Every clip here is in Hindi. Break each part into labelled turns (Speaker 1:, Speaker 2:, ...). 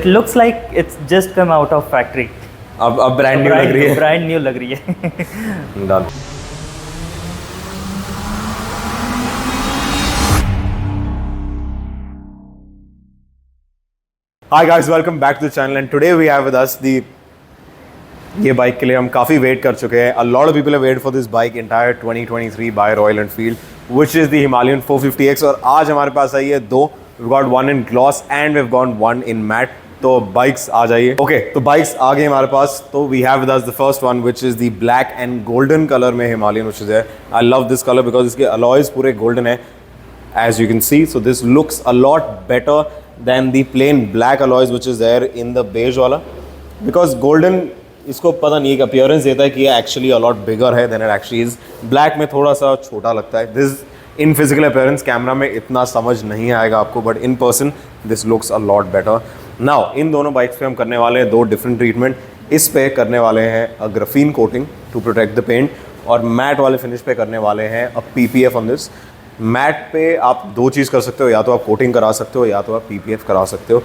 Speaker 1: looks like it's just come out of factory.
Speaker 2: अब ब्रांड न्यू लग रही है.
Speaker 1: ब्रांड न्यू लग रही है.
Speaker 2: Done. Hi guys, welcome back to the channel and today we have with us the ये बाइक के लिए हम काफ़ी वेट कर चुके हैं. A lot of people have waited for this bike entire 2023 by Royal Enfield, which is the Himalayan 450X. और आज हमारे पास आई है दो. We've got one in gloss and we've got one in matte. तो बाइक्स आ जाइए. ओके, तो बाइक्स आ गई हमारे पास. तो we have with us the first one which is the black and golden colour में हिमालयन विच इज़ है. I love this colour because इसके अलॉयज पूरे गोल्डन है as you can see. So this looks a lot better than the plain black alloys which is there in the beige वाला, because golden इसको पता नहीं, एक appearance देता है कि ये actually a lot bigger है than it actually is. Black में थोड़ा सा छोटा लगता है. This in physical appearance camera में इतना समझ नहीं आएगा आपको, but in person this looks a lot better. Now इन दोनों बाइक्स पे हम करने वाले हैं दो डिफरेंट ट्रीटमेंट. इस पे करने वाले हैं a graphene coating to protect the paint, और मैट वाले फिनिश पे करने वाले हैं a PPF on this. Matte पे आप दो चीज़ कर सकते हो, या तो आप कोटिंग करा सकते हो या तो आप PPF करा सकते हो.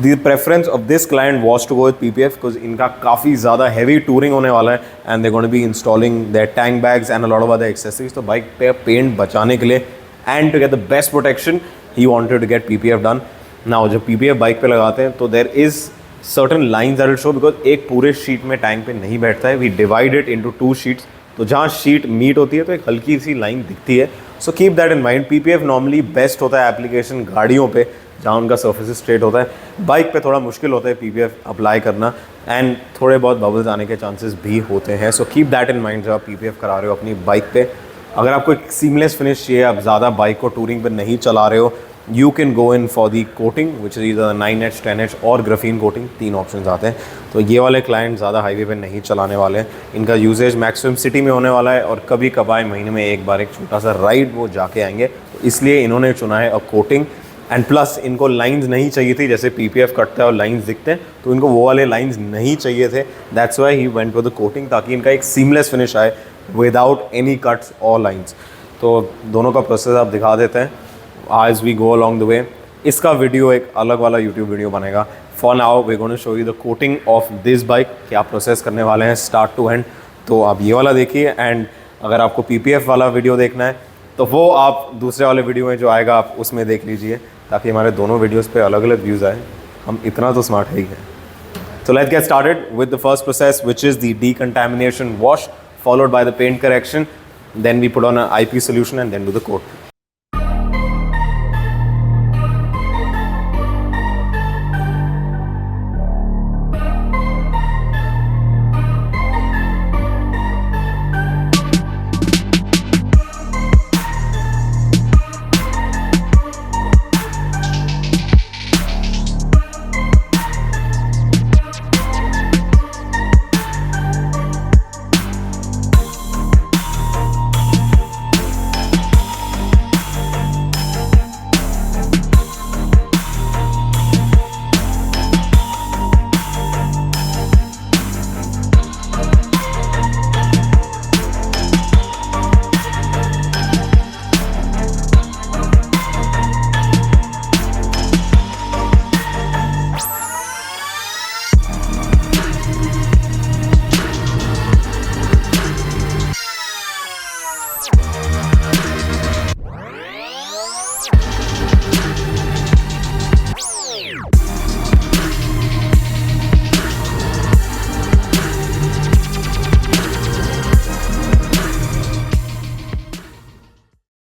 Speaker 2: The preference of this client was to go with PPF because इनका काफ़ी ज़्यादा हैवी टूरिंग होने वाला है and they gonna be installing their tank bags and a lot of other accessories. तो बाइक पे पेंट बचाने के लिए and to get the best protection he wanted to get PPF done. Now जब PPF बाइक पे लगाते हैं तो there is certain lines that will show, because एक पूरे शीट में टैंक पे नहीं बैठता है. We divide it into 2 sheets. तो जहाँ शीट मीट होती है तो एक हल्की सी लाइन दिखती है. So keep that in mind. PPF normally best होता है एप्लीकेशन गाड़ियों पे जहाँ उनका सर्फेस स्ट्रेट होता है. बाइक पे थोड़ा मुश्किल होता है PPF अप्लाई करना एंड थोड़े बहुत बबल्स आने के चांसेस भी होते हैं. So keep that in mind जब आप PPF करा रहे हो अपनी बाइक पे. अगर आपको एक सीमलेस फिनिश चाहिए, आप ज़्यादा बाइक को टूरिंग पे नहीं चला रहे हो, you can go in for the coating which is either 9H 10H और ग्राफीन कोटिंग. 3 ऑप्शन आते हैं. तो ये वाले क्लाइंट ज़्यादा हाईवे पे नहीं चलाने वाले हैं. इनका यूजेज मैक्सिमम सिटी में होने वाला है और कभी कभार महीने में एक बार एक छोटा सा राइड वो जाके आएंगे. तो इसलिए इन्होंने चुना है अ कोटिंग. एंड प्लस इनको लाइंस नहीं चाहिए थी, जैसे PPF कटता है और लाइंस दिखते हैं, तो इनको वो वाले लाइंस नहीं चाहिए थे. That's why he went with the coating, ताकि इनका एक सीमलेस फिनिश आए विदाउट एनी कट्स और लाइंस. तो दोनों का प्रोसेस आप दिखा देते हैं as we go along the way. इसका वीडियो एक अलग वाला YouTube वीडियो बनेगा. For now we're going to show you the coating of this bike, क्या प्रोसेस करने वाले हैं स्टार्ट टू एंड. तो आप ये वाला देखिए, एंड अगर आपको PPF वाला वीडियो देखना है तो वो आप दूसरे वाले वीडियो में जो आएगा आप उसमें देख लीजिए, ताकि हमारे दोनों वीडियोज़ पे अलग अलग व्यूज़ आए. हम इतना तो स्मार्ट है ही है. So let's get started with the first process, which is the decontamination wash, followed by the paint correction. Then we put on an IP solution and then do the coat.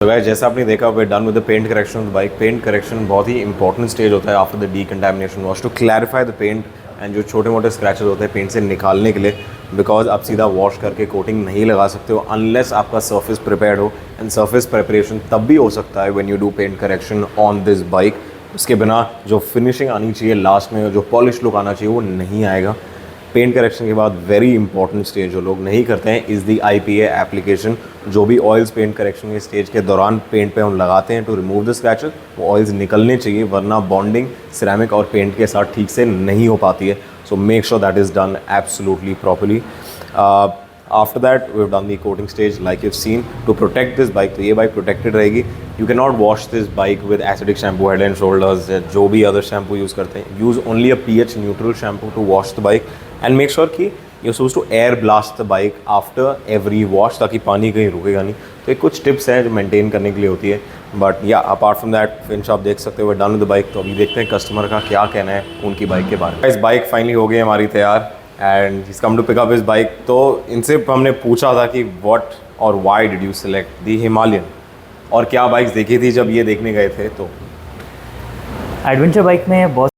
Speaker 2: तो गाइस, जैसा आपने देखा we done with the paint correction of the bike. Paint correction बहुत ही इंपॉर्टेंट स्टेज होता है after the decontamination wash, to clarify the paint and जो छोटे मोटे स्क्रैचेस होते हैं पेंट से निकालने के लिए, बिकॉज आप सीधा वॉश करके कोटिंग नहीं लगा सकते हो अनलेस आपका सर्फेस प्रिपेयर्ड हो. एंड सर्फेस प्रिपरेशन तब भी हो सकता है when you do paint correction on this bike. उसके बिना जो फिनिशिंग आनी चाहिए लास्ट में, जो पॉलिश लुक आना चाहिए, वो नहीं आएगा. पेंट करेक्शन के बाद वेरी इंपॉर्टेंट स्टेज जो लोग नहीं करते हैं इज़ दी IPA एप्लीकेशन. जो भी ऑयल्स पेंट करेक्शन के स्टेज के दौरान पेंट पे हम लगाते हैं टू रिमूव द स्क्रैचेस, वो ऑयल्स निकलने चाहिए, वरना बॉन्डिंग सिरेमिक और पेंट के साथ ठीक से नहीं हो पाती है. So make sure that is done absolutely properly. After that, we've done the coating stage like you've seen to protect this bike. तो ये bike protected रहेगी. You cannot wash this bike with acidic shampoo, Head and Shoulders, जो भी other shampoo use करते हैं. Use only a pH neutral shampoo to wash the bike and make sure कि you're supposed to air blast the bike after every wash ताकि पानी कहीं रुकेगा नहीं. तो ये कुछ टिप्स हैं जो मेंटेन करने के लिए होती है. बट या अपार्ट फ्रॉम दैट फिनिश आप देख सकते हो डन विद द बाइक. तो अभी देखते हैं कस्टमर का क्या कहना है उनकी बाइक के बारे में. इस बाइक फाइनली हो गई हमारी तैयार and he come to pick up इस बाइक. तो इनसे हमने पूछा था कि व्हाट और why did you select the Himalayan और क्या बाइक्स देखी थी जब ये देखने गए थे. तो
Speaker 1: एडवेंचर बाइक में बहुत